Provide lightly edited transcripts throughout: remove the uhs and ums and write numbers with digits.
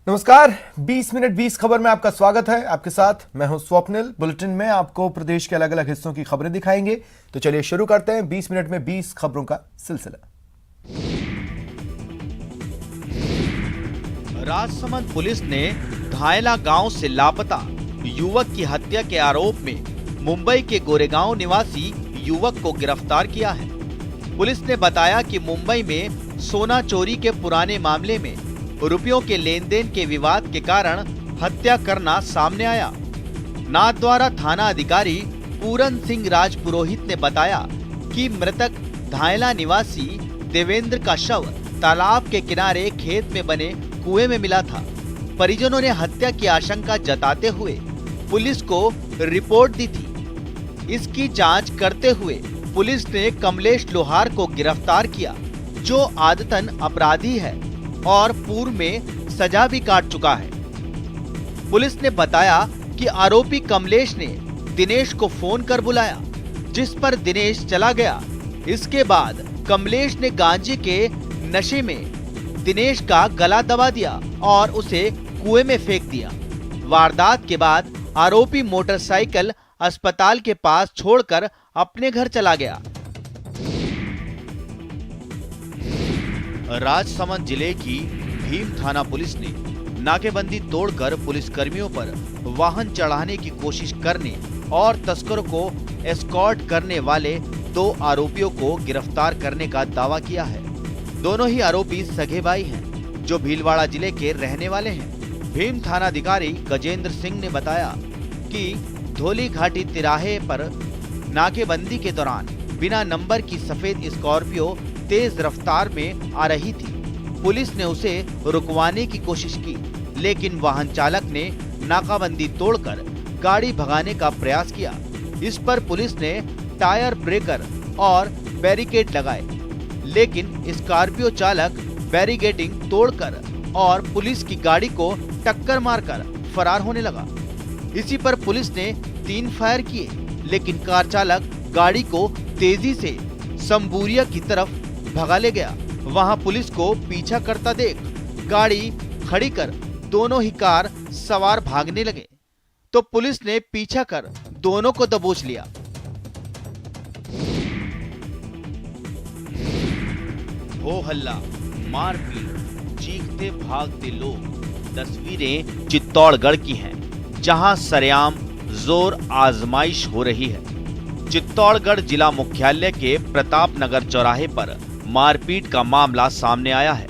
नमस्कार, 20 मिनट 20 खबर में आपका स्वागत है। आपके साथ मैं हूं स्वप्निल। बुलेटिन में आपको प्रदेश के अलग अलग हिस्सों की खबरें दिखाएंगे। तो चलिए शुरू करते हैं 20 मिनट में 20 खबरों का सिलसिला। राजसमंद पुलिस ने धायला गांव से लापता युवक की हत्या के आरोप में मुंबई के गोरेगांव निवासी युवक को गिरफ्तार किया है। पुलिस ने बताया कि मुंबई में सोना चोरी के पुराने मामले में रुपयों के लेन देन के विवाद के कारण हत्या करना सामने आया। नाथद्वारा थाना अधिकारी पूरन सिंह राजपुरोहित ने बताया कि मृतक धायला निवासी देवेंद्र का शव तालाब के किनारे खेत में बने कुएं में मिला था। परिजनों ने हत्या की आशंका जताते हुए पुलिस को रिपोर्ट दी थी। इसकी जांच करते हुए पुलिस ने कमलेश लोहार को गिरफ्तार किया, जो आदतन अपराधी है और पूर्व में सजा भी काट चुका है। पुलिस ने बताया कि आरोपी कमलेश ने दिनेश को फोन कर बुलाया, जिस पर दिनेश चला गया। इसके बाद कमलेश ने गांजे के नशे में दिनेश का गला दबा दिया और उसे कुएं में फेंक दिया। वारदात के बाद आरोपी मोटरसाइकिल अस्पताल के पास छोड़कर अपने घर चला गया। राजसमंद जिले की भीम थाना पुलिस ने नाकेबंदी तोड़कर पुलिसकर्मियों पर वाहन चढ़ाने की कोशिश करने और तस्करों को एस्कॉर्ट करने वाले 2 आरोपियों को गिरफ्तार करने का दावा किया है। दोनों ही आरोपी सगे भाई हैं, जो भीलवाड़ा जिले के रहने वाले हैं। भीम थानाधिकारी गजेंद्र सिंह ने बताया कि धोली घाटी तिराहे पर नाकेबंदी के दौरान बिना नंबर की सफेद स्कॉर्पियो तेज रफ्तार में आ रही थी। पुलिस ने उसे रुकवाने की कोशिश की, लेकिन वाहन चालक ने नाकाबंदी तोड़कर गाड़ी भगाने का प्रयास किया। इस पर पुलिस ने टायर ब्रेकर और बैरिकेड लगाए, लेकिन स्कॉर्पियो चालक बैरिकेडिंग तोड़कर और पुलिस की गाड़ी को टक्कर मारकर फरार होने लगा। इसी पर पुलिस ने 3 फायर किए, लेकिन कार चालक गाड़ी को तेजी से संबूरिया की तरफ भगा ले गया। वहां पुलिस को पीछा करता देख गाड़ी खड़ी कर दोनों ही कार सवार भागने लगे, तो पुलिस ने पीछा कर दोनों को दबोच लिया। हो हल्ला, मारपीट, चीखते भागते लोग। तस्वीरें चित्तौड़गढ़ की हैं, जहां सरेआम जोर आजमाइश हो रही है। चित्तौड़गढ़ जिला मुख्यालय के प्रताप नगर चौराहे पर मारपीट का मामला सामने आया है।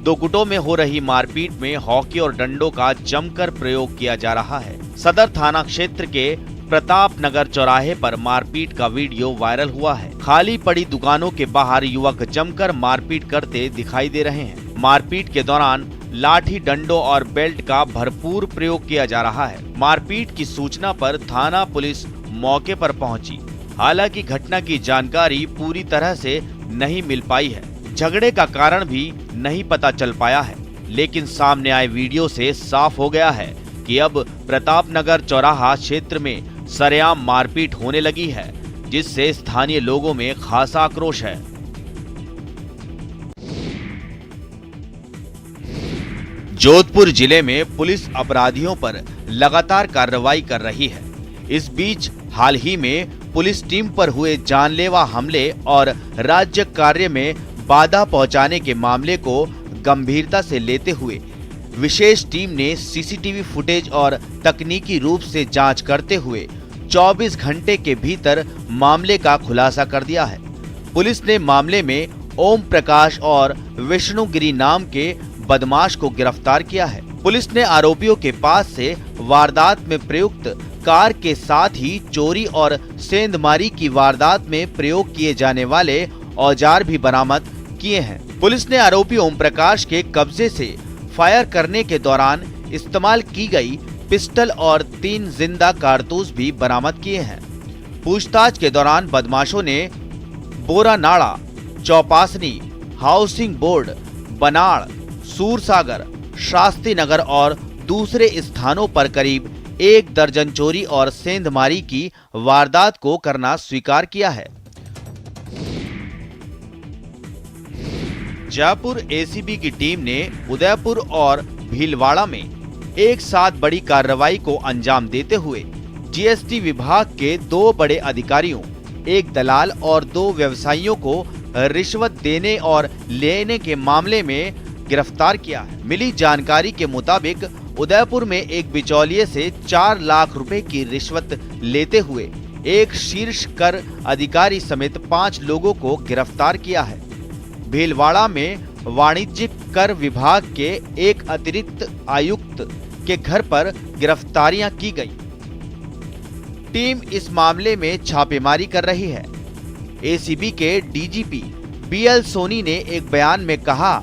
2 गुटों में हो रही मारपीट में हॉकी और डंडों का जमकर प्रयोग किया जा रहा है। सदर थाना क्षेत्र के प्रताप नगर चौराहे पर मारपीट का वीडियो वायरल हुआ है। खाली पड़ी दुकानों के बाहर युवक जमकर मारपीट करते दिखाई दे रहे हैं। मारपीट के दौरान लाठी, डंडों और बेल्ट का भरपूर प्रयोग किया जा रहा है। मारपीट की सूचना पर थाना पुलिस मौके पर पहुंची। हालांकि घटना की जानकारी पूरी तरह से नहीं मिल पाई है। झगड़े का कारण भी नहीं पता चल पाया है, लेकिन सामने आए वीडियो से साफ हो गया है कि अब प्रताप नगर चौराहा क्षेत्र में सरेआम मारपीट होने लगी है, जिससे स्थानीय लोगों में खासा आक्रोश है। जोधपुर जिले में पुलिस अपराधियों पर लगातार कार्रवाई कर रही है। इस बीच हाल ही में पुलिस टीम पर हुए जानलेवा हमले और राज्य कार्य में बाधा पहुंचाने के मामले को गंभीरता से लेते हुए विशेष टीम ने सीसीटीवी फुटेज और तकनीकी रूप से जांच करते हुए 24 घंटे के भीतर मामले का खुलासा कर दिया है। पुलिस ने मामले में ओम प्रकाश और विष्णुगिरी नाम के बदमाश को गिरफ्तार किया है। पुलिस ने आरोपियों के पास से वारदात में प्रयुक्त कार के साथ ही चोरी और सेंधमारी की वारदात में प्रयोग किए जाने वाले औजार भी बरामद किए हैं। पुलिस ने आरोपी ओम प्रकाश के कब्जे से फायर करने के दौरान इस्तेमाल की गई पिस्टल और 3 जिंदा कारतूस भी बरामद किए हैं। पूछताछ के दौरान बदमाशों ने बोरानाड़ा, चौपासनी, हाउसिंग बोर्ड, बनाड़, सूरसागर, शास्त्री नगर और दूसरे स्थानों पर करीब 1 दर्जन चोरी और सेंधमारी की वारदात को करना स्वीकार किया है। जयपुर एसीबी की टीम ने उदयपुर और भीलवाड़ा में एक साथ बड़ी कार्रवाई को अंजाम देते हुए जीएसटी विभाग के 2 बड़े अधिकारियों, एक दलाल और 2 व्यवसायियों को रिश्वत देने और लेने के मामले में गिरफ्तार किया है। मिली जानकारी के मुताबिक उदयपुर में एक बिचौलिए से 4 लाख रुपए की रिश्वत लेते हुए एक शीर्ष कर अधिकारी समेत 5 लोगों को गिरफ्तार किया है। भीलवाड़ा में वाणिज्यिक कर विभाग के एक अतिरिक्त आयुक्त के घर पर गिरफ्तारियां की गई। टीम इस मामले में छापेमारी कर रही है। एसीबी के डीजीपी बीएल सोनी ने एक बयान में कहा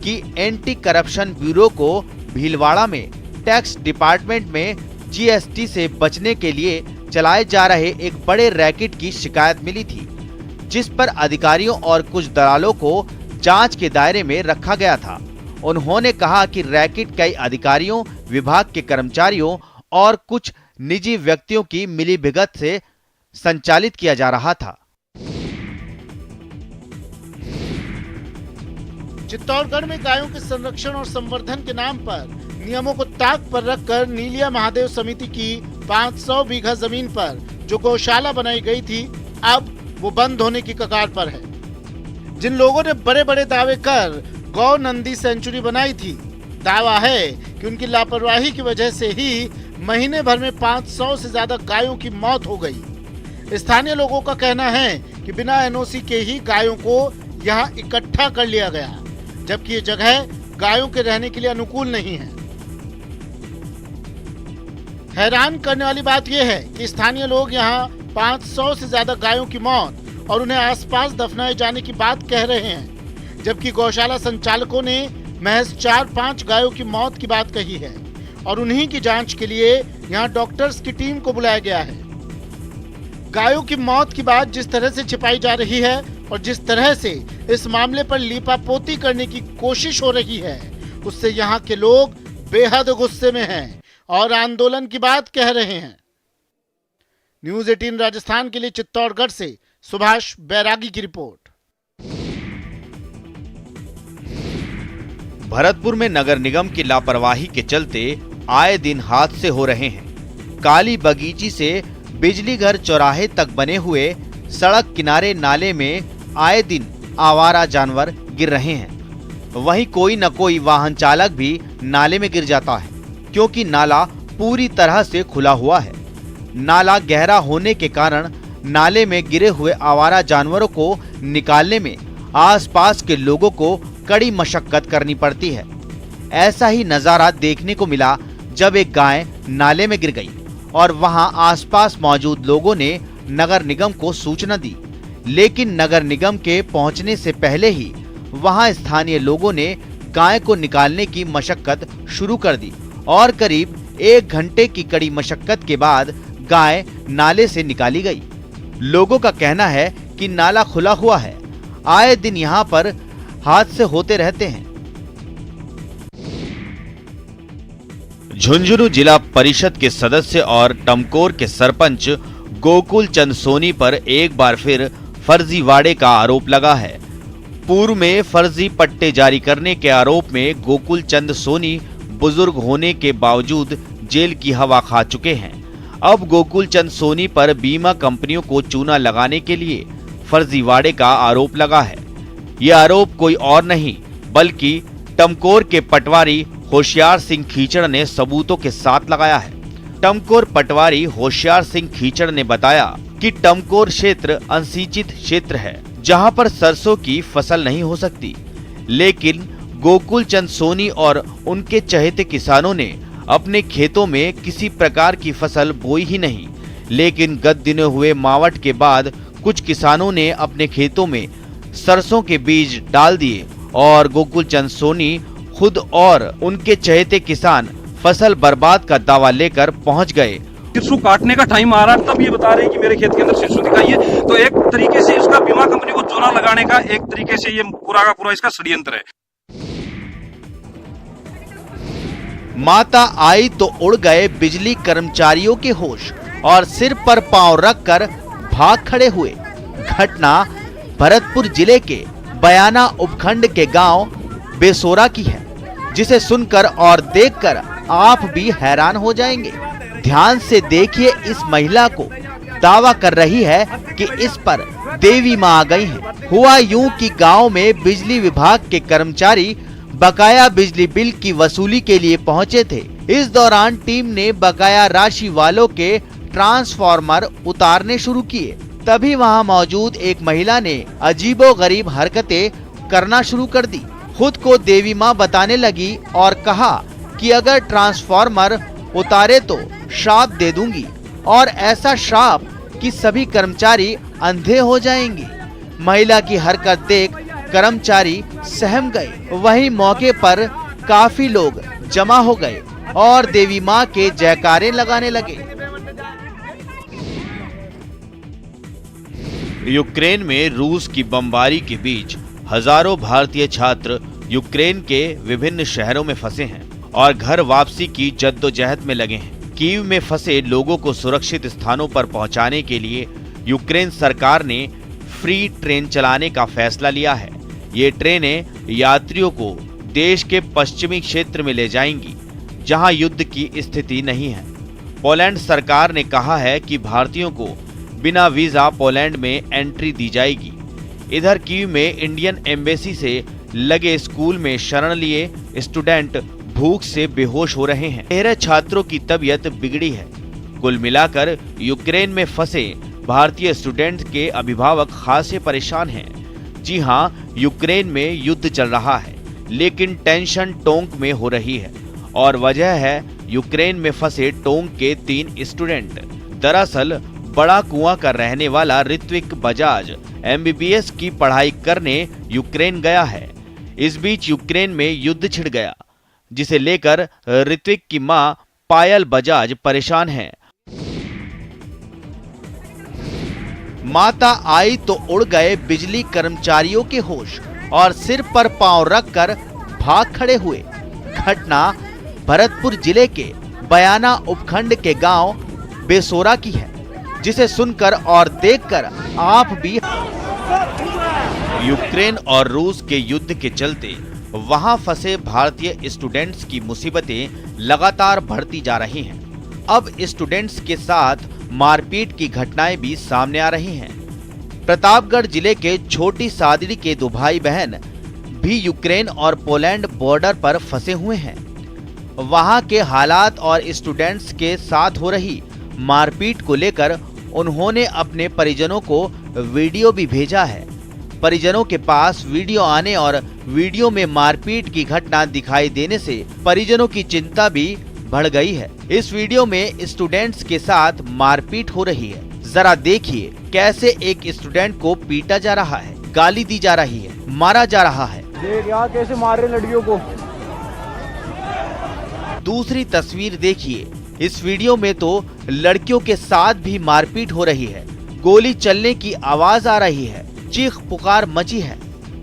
कि एंटी करप्शन ब्यूरो को भीलवाड़ा में टैक्स डिपार्टमेंट में जीएसटी से बचने के लिए चलाए जा रहे एक बड़े रैकेट की शिकायत मिली थी, जिस पर अधिकारियों और कुछ दलालों को जांच के दायरे में रखा गया था। उन्होंने कहा कि रैकेट कई अधिकारियों, विभाग के कर्मचारियों और कुछ निजी व्यक्तियों की मिलीभगत से संचालित किया जा रहा था। चित्तौड़गढ़ में गायों के संरक्षण और संवर्धन के नाम पर नियमों को ताक पर रखकर नीलिया महादेव समिति की 500 बीघा जमीन पर जो गौशाला बनाई गई थी, अब वो बंद होने की कगार पर है। जिन लोगों ने बड़े बड़े दावे कर गौ नंदी सेंचुरी बनाई थी, दावा है कि उनकी लापरवाही की वजह से ही महीने भर में 500 से ज्यादा गायों की मौत हो गई। स्थानीय लोगों का कहना है कि बिना एनओसी के ही गायों को यहाँ इकट्ठा कर लिया गया, जबकि ये जगह गायों के रहने के लिए अनुकूल नहीं है। हैरान करने वाली बात यह है कि स्थानीय लोग यहाँ 500 से ज्यादा गायों की मौत और उन्हें आसपास दफनाए जाने की बात कह रहे हैं, जबकि गौशाला संचालकों ने महज 4-5 गायों की मौत की बात कही है और उन्हीं की जांच के लिए यहाँ डॉक्टर्स की टीम को बुलाया गया है। गायों की मौत की बात जिस तरह से छिपाई जा रही है और जिस तरह से इस मामले पर लीपापोती करने की कोशिश हो रही है, उससे यहाँ के लोग बेहद गुस्से में हैं और आंदोलन की बात कह रहे हैं। न्यूज़ 18 राजस्थान के लिए चित्तौड़गढ़ से सुभाष बैरागी की रिपोर्ट। भरतपुर में नगर निगम की लापरवाही के चलते आए दिन हादसे हो रहे हैं। काली बगीची से बिजली घर चौराहे तक बने हुए सड़क किनारे नाले में आए दिन आवारा जानवर गिर रहे हैं। वहीं कोई न कोई वाहन चालक भी नाले में गिर जाता है, क्योंकि नाला पूरी तरह से खुला हुआ है। नाला गहरा होने के कारण नाले में गिरे हुए आवारा जानवरों को निकालने में आसपास के लोगों को कड़ी मशक्कत करनी पड़ती है। ऐसा ही नजारा देखने को मिला जब एक गाय नाले में गिर गई और वहां आसपास मौजूद लोगों ने नगर निगम को सूचना दी, लेकिन नगर निगम के पहुंचने से पहले ही वहां स्थानीय लोगों ने गाय को निकालने की मशक्कत शुरू कर दी और करीब 1 घंटे की कड़ी मशक्कत के बाद गाय नाले से निकाली गई। लोगों का कहना है कि नाला खुला हुआ है, आए दिन यहाँ पर हादसे होते रहते हैं। झुंझुनू जिला परिषद के सदस्य और टमकोर के सरपंच गोकुल चंद सोनी पर एक बार फिर फर्जीवाड़े का आरोप लगा है। पूर्व में फर्जी पट्टे जारी करने के आरोप में गोकुल चंद सोनी बुजुर्ग होने के बावजूद जेल की हवा खा चुके हैं। अब गोकुल चंद सोनी पर बीमा कंपनियों को चूना लगाने के लिए फर्जीवाड़े का आरोप लगा है। यह आरोप कोई और नहीं बल्कि टमकोर के पटवारी होशियार सिंह खीचड़ ने सबूतों के साथ लगाया है। टमकोर पटवारी होशियार सिंह खीचड़ ने बताया कि टमकोर क्षेत्र अनसिंचित क्षेत्र है, जहां पर सरसों की फसल नहीं हो सकती, लेकिन गोकुल चंद सोनी और उनके चहेते किसानों ने अपने खेतों में किसी प्रकार की फसल बोई ही नहीं। लेकिन गत दिनों हुए मावठ के बाद कुछ किसानों ने अपने खेतों में सरसों के बीज डाल दिए और गोकुल चंद सोनी खुद और उनके चहेते किसान फसल बर्बाद का दावा लेकर पहुंच गए। सिरसों काटने का टाइम आ रहा है, तब ये बता रहे हैं कि मेरे खेत के अंदर सिरसों दिखाई है। तो एक तरीके से इसका बीमा कंपनी को चूना लगाने का एक तरीके से ये पूरा का पूरा इसका षड्यंत्र है। माता आई तो उड़ गए बिजली कर्मचारियों के होश और सिर पर पांव रखकर भाग खड़े हुए। घटना भरतपुर जिले के बयाना उपखंड के गांव बेसोरा की है, जिसे सुनकर और देखकर आप भी हैरान हो जाएंगे। ध्यान से देखिए, इस महिला को दावा कर रही है कि इस पर देवी माँ आ गई है। हुआ यूं कि गांव में बिजली विभाग के कर्मचारी बकाया बिजली बिल की वसूली के लिए पहुंचे थे। इस दौरान टीम ने बकाया राशि वालों के ट्रांसफार्मर उतारने शुरू किए। तभी वहां मौजूद एक महिला ने अजीबोगरीब हरकतें करना शुरू कर दी। खुद को देवी माँ बताने लगी और कहा कि अगर ट्रांसफार्मर उतारे तो श्राप दे दूंगी, और ऐसा श्राप कि सभी कर्मचारी अंधे हो जाएंगे। महिला की हरकत देख कर्मचारी सहम गए। वहीं मौके पर काफी लोग जमा हो गए और देवी माँ के जयकारे लगाने लगे। यूक्रेन में रूस की बमबारी के बीच हजारों भारतीय छात्र यूक्रेन के विभिन्न शहरों में फंसे हैं और घर वापसी की जद्दोजहद में लगे हैं। कीव में फंसे लोगों को सुरक्षित स्थानों पर पहुंचाने के लिए यूक्रेन सरकार ने फ्री ट्रेन चलाने का फैसला लिया है। ये ट्रेनें यात्रियों को देश के पश्चिमी क्षेत्र में ले जाएंगी, जहां युद्ध की स्थिति नहीं है। पोलैंड सरकार ने कहा है कि भारतीयों को बिना वीजा पोलैंड में एंट्री दी जाएगी। इधर कीव में इंडियन एम्बेसी से लगे स्कूल में शरण लिए स्टूडेंट भूख से बेहोश हो रहे हैं। 13 छात्रों की तबीयत बिगड़ी है। कुल मिलाकर यूक्रेन में फंसे भारतीय स्टूडेंट के अभिभावक खासे परेशान हैं। जी हां, यूक्रेन में युद्ध चल रहा है, लेकिन टेंशन टोंक में हो रही है और वजह है यूक्रेन में फंसे टोंक के 3 स्टूडेंट। दरअसल बड़ा कुआं का रहने वाला ऋत्विक बजाज MBBS की पढ़ाई करने यूक्रेन गया है। इस बीच यूक्रेन में युद्ध छिड़ गया, जिसे लेकर ऋत्विक की मां पायल बजाज परेशान है। माता आई तो उड़ गए बिजली कर्मचारियों के होश और सिर पर पांव रखकर भाग खड़े हुए। घटना भरतपुर जिले के बयाना उपखंड के गांव बेसोरा की है, जिसे सुनकर और देखकर आप भी। यूक्रेन और रूस के युद्ध के चलते वहां फंसे भारतीय स्टूडेंट्स की मुसीबतें लगातार बढ़ती जा रही हैं। अब स्टूडेंट्स के साथ मारपीट की घटनाएं भी सामने आ रही हैं। प्रतापगढ़ जिले के छोटी सादड़ी के 2 भाई बहन भी यूक्रेन और पोलैंड बॉर्डर पर फंसे हुए हैं। वहां के हालात और स्टूडेंट्स के साथ हो रही मारपीट को लेकर उन्होंने अपने परिजनों को वीडियो भी भेजा है। परिजनों के पास वीडियो आने और वीडियो में मारपीट की घटना दिखाई देने से परिजनों की चिंता भी बढ़ गई है। इस वीडियो में स्टूडेंट्स के साथ मारपीट हो रही है। जरा देखिए कैसे एक स्टूडेंट को पीटा जा रहा है, गाली दी जा रही है, मारा जा रहा है। देख यार कैसे मार रहे लड़कियों को। दूसरी तस्वीर देखिए। इस वीडियो में तो लड़कियों के साथ भी मारपीट हो रही है। गोली चलने की आवाज आ रही है, चीख पुकार मची है।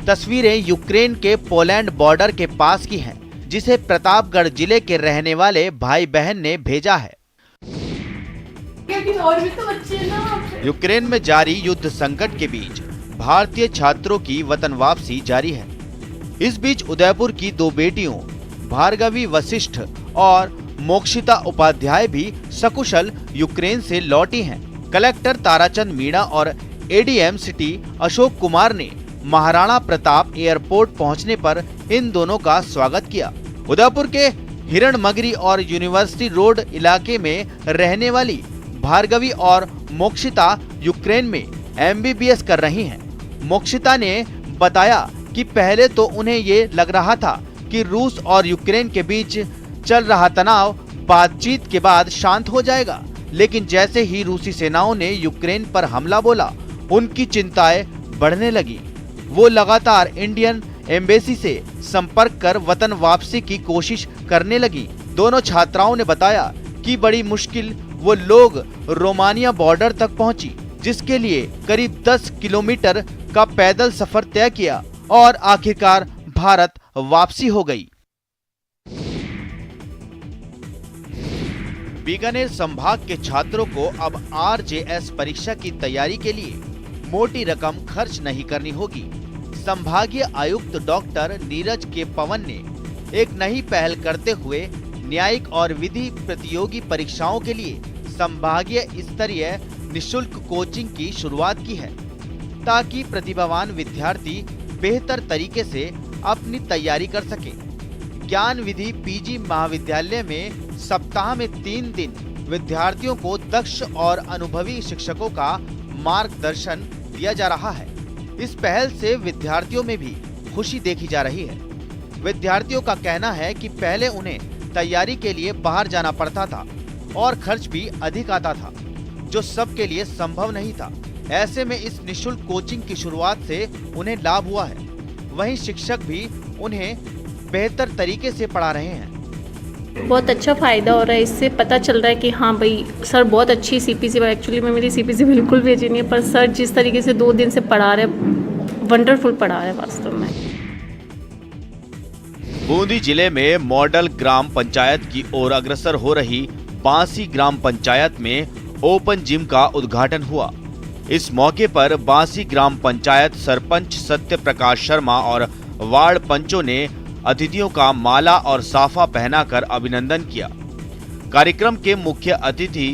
तस्वीरें यूक्रेन के पोलैंड बॉर्डर के पास की हैं, जिसे प्रतापगढ़ जिले के रहने वाले भाई बहन ने भेजा है। और भी तो बच्चे हैं ना। यूक्रेन में जारी युद्ध संकट के बीच भारतीय छात्रों की वतन वापसी जारी है। इस बीच उदयपुर की 2 बेटियों भार्गवी वशिष्ठ और मोक्षिता उपाध्याय भी सकुशल यूक्रेन से लौटी हैं। कलेक्टर ताराचंद मीणा और ADM सिटी अशोक कुमार ने महाराणा प्रताप एयरपोर्ट पहुंचने पर इन दोनों का स्वागत किया। उदयपुर के हिरणमगरी और यूनिवर्सिटी रोड इलाके में रहने वाली भार्गवी और मोक्षिता यूक्रेन में MBBS कर रही हैं। मोक्षिता ने बताया कि पहले तो उन्हें ये लग रहा था कि रूस और यूक्रेन के बीच चल रहा तनाव बातचीत के बाद शांत हो जाएगा, लेकिन जैसे ही रूसी सेनाओं ने यूक्रेन पर हमला बोला, उनकी चिंताएं बढ़ने लगी। वो लगातार इंडियन एम्बेसी से संपर्क कर वतन वापसी की कोशिश करने लगी। दोनों छात्राओं ने बताया कि बड़ी मुश्किल वो लोग रोमानिया बॉर्डर तक पहुंची, जिसके लिए करीब 10 किलोमीटर का पैदल सफर तय किया और आखिरकार भारत वापसी हो गई। बीकानेर संभाग के छात्रों को अब RJS परीक्षा की तैयारी के लिए मोटी रकम खर्च नहीं करनी होगी। संभागीय आयुक्त डॉक्टर नीरज के पवन ने एक नई पहल करते हुए न्यायिक और विधि प्रतियोगी परीक्षाओं के लिए संभागीय स्तरीय निशुल्क कोचिंग की शुरुआत की है, ताकि प्रतिभावान विद्यार्थी बेहतर तरीके से अपनी तैयारी कर सके। ज्ञान विधि पीजी महाविद्यालय में सप्ताह में 3 दिन विद्यार्थियों को दक्ष और अनुभवी शिक्षकों का मार्गदर्शन दिया जा रहा है। इस पहल से विद्यार्थियों में भी खुशी देखी जा रही है। विद्यार्थियों का कहना है कि पहले उन्हें तैयारी के लिए बाहर जाना पड़ता था और खर्च भी अधिक आता था, जो सबके लिए संभव नहीं था। ऐसे में इस निशुल्क कोचिंग की शुरुआत से उन्हें लाभ हुआ है। वहीं शिक्षक भी उन्हें बेहतर तरीके से पढ़ा रहे हैं। बहुत अच्छा फ़ायदा हो रहा है। इससे पता चल रहा है कि हाँ भाई सर बहुत अच्छी सीपीसी, एक्चुअली में मेरी सीपीसी बिल्कुल भी अच्छी नहीं है, पर सर जिस तरीके से 2 दिन से पढ़ा रहे, वंडरफुल पढ़ा रहे वास्तव में। बूंदी जिले में मॉडल ग्राम पंचायत की ओर अग्रसर हो रही बांसी ग्राम पंचायत में ओपन जिम का उद्घाटन हुआ। इस मौके पर बांसी ग्राम पंचायत सरपंच सत्य प्रकाश शर्मा और वार्ड पंचों ने अतिथियों का माला और साफा पहनाकर अभिनंदन किया। कार्यक्रम के मुख्य अतिथि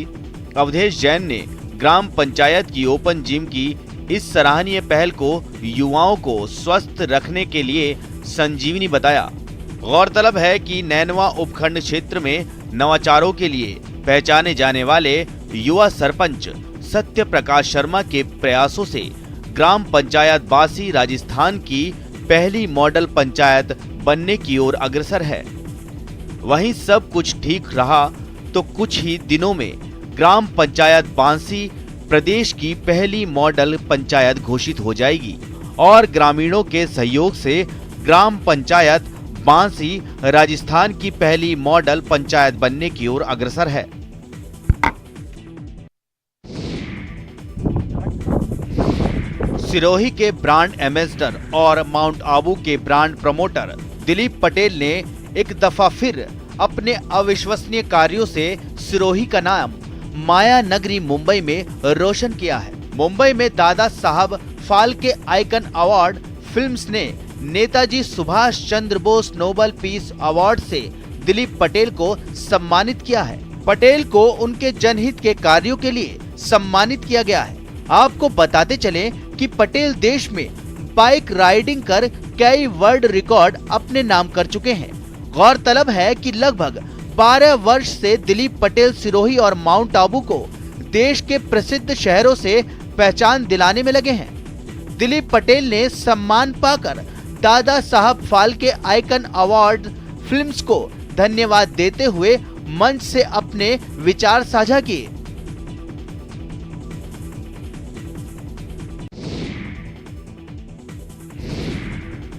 अवधेश जैन ने ग्राम पंचायत की ओपन जिम की इस सराहनीय पहल को युवाओं को स्वस्थ रखने के लिए संजीवनी बताया। गौरतलब है कि नैनवा उपखंड क्षेत्र में नवाचारों के लिए पहचाने जाने वाले युवा सरपंच सत्य प्रकाश शर्मा के प्रयासों से ग्राम पंचायत बांसी राजस्थान की पहली मॉडल पंचायत बनने की ओर अग्रसर है। वहीं सब कुछ ठीक रहा तो कुछ ही दिनों में ग्राम पंचायत बांसी प्रदेश की पहली मॉडल पंचायत घोषित हो जाएगी और ग्रामीणों के सहयोग से ग्राम पंचायत बांसी राजस्थान की पहली मॉडल पंचायत बनने की ओर अग्रसर है। सिरोही के ब्रांड एम्बेसडर और माउंट आबू के ब्रांड प्रमोटर दिलीप पटेल ने एक दफा फिर अपने अविश्वसनीय कार्यों से सिरोही का नाम माया नगरी मुंबई में रोशन किया है। मुंबई में Dada Saheb Phalke icon award films ने Netaji Subhash Chandra Bose Nobel peace award से दिलीप पटेल को सम्मानित किया है। पटेल को उनके जनहित के कार्यों के लिए सम्मानित किया गया है। आपको बताते चले कि पटेल देश में बाइक राइडिंग कर कई वर्ल्ड रिकॉर्ड अपने नाम कर चुके हैं। गौरतलब है कि लगभग 12 वर्ष से दिलीप पटेल सिरोही और माउंट आबू को देश के प्रसिद्ध शहरों से पहचान दिलाने में लगे हैं। दिलीप पटेल ने सम्मान पाकर Dada Saheb Phalke icon award films को धन्यवाद देते हुए मंच से अपने विचार साझा किए।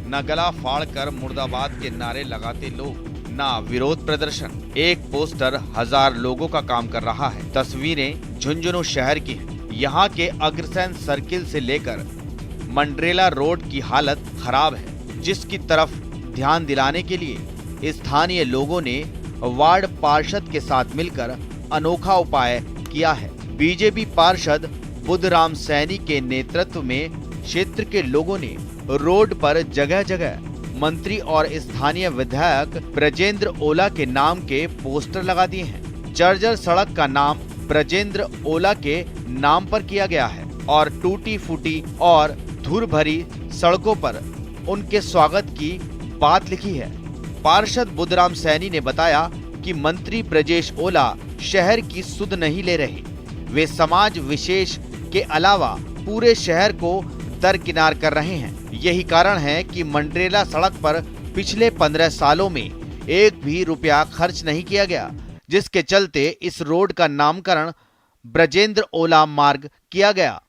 न गला फाड़कर मुर्दाबाद के नारे लगाते लोग, न विरोध प्रदर्शन। एक पोस्टर 1000 लोगों का काम कर रहा है। तस्वीरें झुंझुनू शहर की हैं। यहाँ के अग्रसेन सर्किल से लेकर मंड्रेला रोड की हालत खराब है, जिसकी तरफ ध्यान दिलाने के लिए स्थानीय लोगों ने वार्ड पार्षद के साथ मिलकर अनोखा उपाय किया है। बीजेपी पार्षद बुद्धराम सैनी के नेतृत्व में क्षेत्र के लोगों ने रोड पर जगह जगह मंत्री और स्थानीय विधायक ब्रजेंद्र ओला के नाम के पोस्टर लगा दिए हैं। जर्जर सड़क का नाम ब्रजेंद्र ओला के नाम पर किया गया है और टूटी फूटी और धूल भरी सड़कों पर उनके स्वागत की बात लिखी है। पार्षद बुद्धराम सैनी ने बताया कि मंत्री ब्रजेश ओला शहर की सुध नहीं ले रहे। वे समाज विशेष के अलावा पूरे शहर को दरकिनार कर रहे हैं। यही कारण है कि मंड्रेला सड़क पर पिछले 15 सालों में एक भी रुपया खर्च नहीं किया गया, जिसके चलते इस रोड का नामकरण ब्रजेंद्र ओला मार्ग किया गया।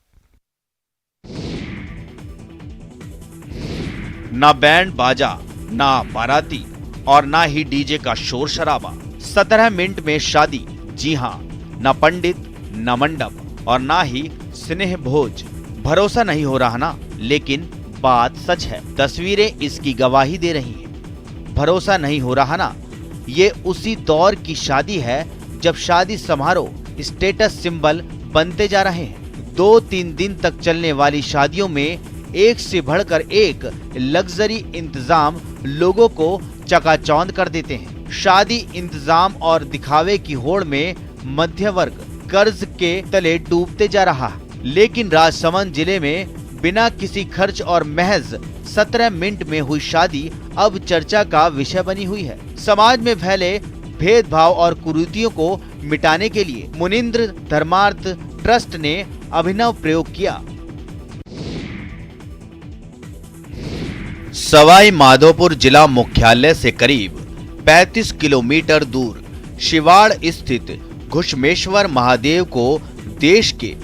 ना बैंड बाजा, ना बाराती और ना ही डीजे का शोर शराबा। 17 मिनट में शादी। जी हाँ, ना पंडित, ना मंडप और ना ही स्नेह भोज। भरोसा नहीं हो रहा ना, लेकिन बात सच है। तस्वीरें इसकी गवाही दे रही हैं। भरोसा नहीं हो रहा ना, ये उसी दौर की शादी है जब शादी समारोह स्टेटस सिंबल बनते जा रहे हैं। 2-3 दिन तक चलने वाली शादियों में एक से बढ़कर एक लग्जरी इंतजाम लोगों को चकाचौंध कर देते हैं। शादी इंतजाम और दिखावे की होड़ में मध्य वर्ग कर्ज के तले डूबते जा रहा है। लेकिन राजसमंद जिले में बिना किसी खर्च और महज 17 मिनट में हुई शादी अब चर्चा का विषय बनी हुई है। समाज में फैले भेदभाव और कुरीतियों को मिटाने के लिए मुनींद्र धर्मार्थ ट्रस्ट ने अभिनव प्रयोग किया। सवाई माधोपुर जिला मुख्यालय से करीब 35 किलोमीटर दूर शिवाड़ स्थित घुश्मेश्वर महादेव को देश के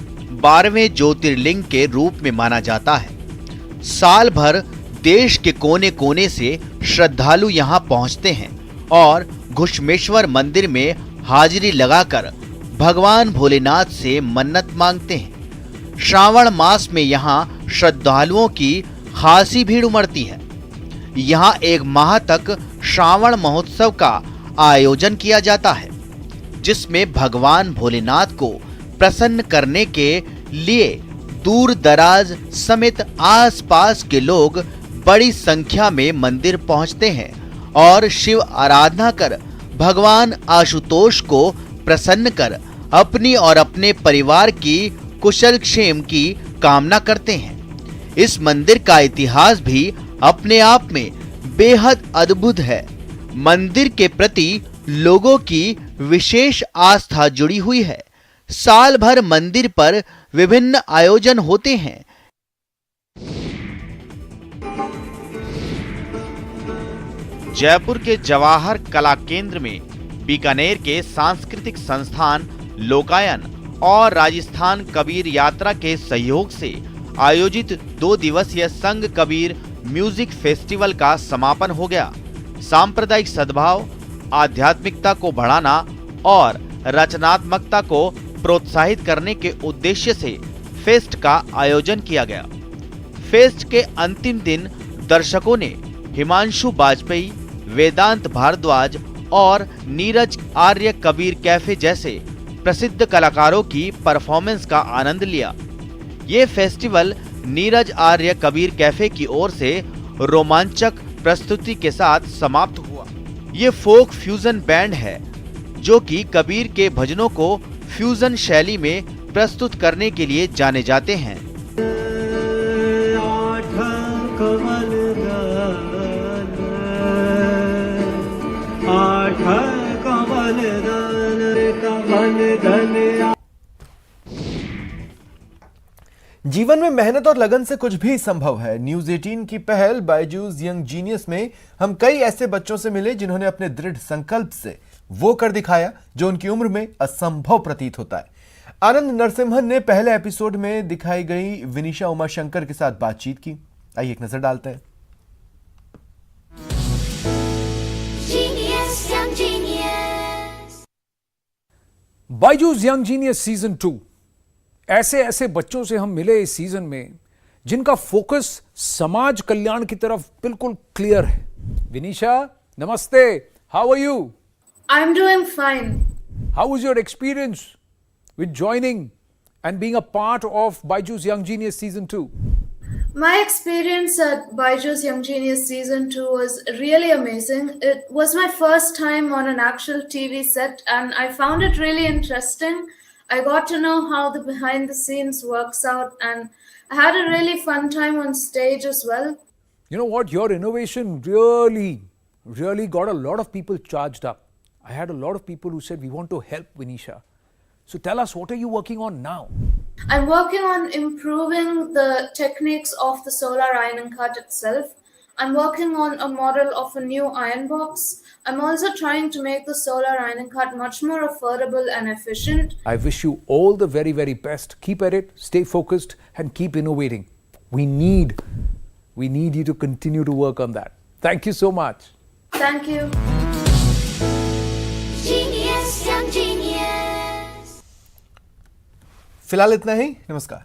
12वें ज्योतिर्लिंग के रूप में माना जाता है। साल भर देश के कोने कोने से श्रद्धालु यहां पहुंचते हैं और घुश्मेश्वर मंदिर में हाजिरी लगाकर भगवान भोलेनाथ से मन्नत मांगते हैं। श्रावण मास में यहां श्रद्धालुओं की खासी भीड़ उमड़ती है। यहां एक माह तक श्रावण महोत्सव का आयोजन किया जाता है, जिसमें भगवान भोलेनाथ को प्रसन्न करने के लिए दूर दराज समेत आसपास के लोग बड़ी संख्या में मंदिर पहुंचते हैं और शिव आराधना कर भगवान आशुतोष को प्रसन्न कर अपनी और अपने परिवार की कुशल क्षेम की कामना करते हैं। इस मंदिर का इतिहास भी अपने आप में बेहद अद्भुत है। मंदिर के प्रति लोगों की विशेष आस्था जुड़ी हुई है। साल भर मंदिर पर विभिन्न आयोजन होते हैं। जयपुर के जवाहर कला केंद्र में बीकानेर के सांस्कृतिक संस्थान लोकायन और राजस्थान कबीर यात्रा के सहयोग से आयोजित 2 दिवसीय संघ कबीर म्यूजिक फेस्टिवल का समापन हो गया। सांप्रदायिक सद्भाव, आध्यात्मिकता को बढ़ाना और रचनात्मकता को प्रोत्साहित करने के उद्देश्य से फेस्ट का आयोजन किया गया। फेस्ट के अंतिम दिन दर्शकों ने हिमांशु बाजपेयी, वेदांत भारद्वाज और नीरज आर्य कबीर कैफे जैसे प्रसिद्ध कलाकारों की परफॉर्मेंस का आनंद लिया। ये फेस्टिवल नीरज आर्य कबीर कैफे की ओर से रोमांचक प्रस्तुति के साथ समाप्त हुआ। ये फोक फ्यूजन बैंड है जो कि कबीर के भजनों को फ्यूजन शैली में प्रस्तुत करने के लिए जाने जाते हैं। जीवन में मेहनत और लगन से कुछ भी संभव है। न्यूज 18 की पहल बायजूस यंग जीनियस में हम कई ऐसे बच्चों से मिले जिन्होंने अपने दृढ़ संकल्प से वो कर दिखाया जो उनकी उम्र में असंभव प्रतीत होता है। आनंद नरसिम्हन ने पहले एपिसोड में दिखाई गई विनीशा उमाशंकर के साथ बातचीत की। आइए एक नजर डालते हैं। बायजूस यंग जीनियस सीजन 2 ऐसे ऐसे बच्चों से हम मिले इस सीजन में जिनका फोकस समाज कल्याण की तरफ बिल्कुल क्लियर है। विनीशा, नमस्ते, how are you? I'm doing fine. How was your experience with joining and being a part of Baijus Young Genius Season 2? My experience at Baijus Young Genius Season 2 was really amazing. It was my first time on an actual TV set and I found it really interesting. I got to know how the behind the scenes works out and I had a really fun time on stage as well. You know what? Your innovation really got a lot of people charged up. I had a lot of people who said, we want to help Vinisha. So tell us, what are you working on now? I'm working on improving the techniques of the solar ironing cut itself. I'm working on a model of a new iron box. I'm also trying to make the solar ironing cut much more affordable and efficient. I wish you all the very, very best. Keep at it, stay focused, and keep innovating. We need you to continue to work on that. Thank you so much. Thank you. फिलहाल इतना ही। नमस्कार।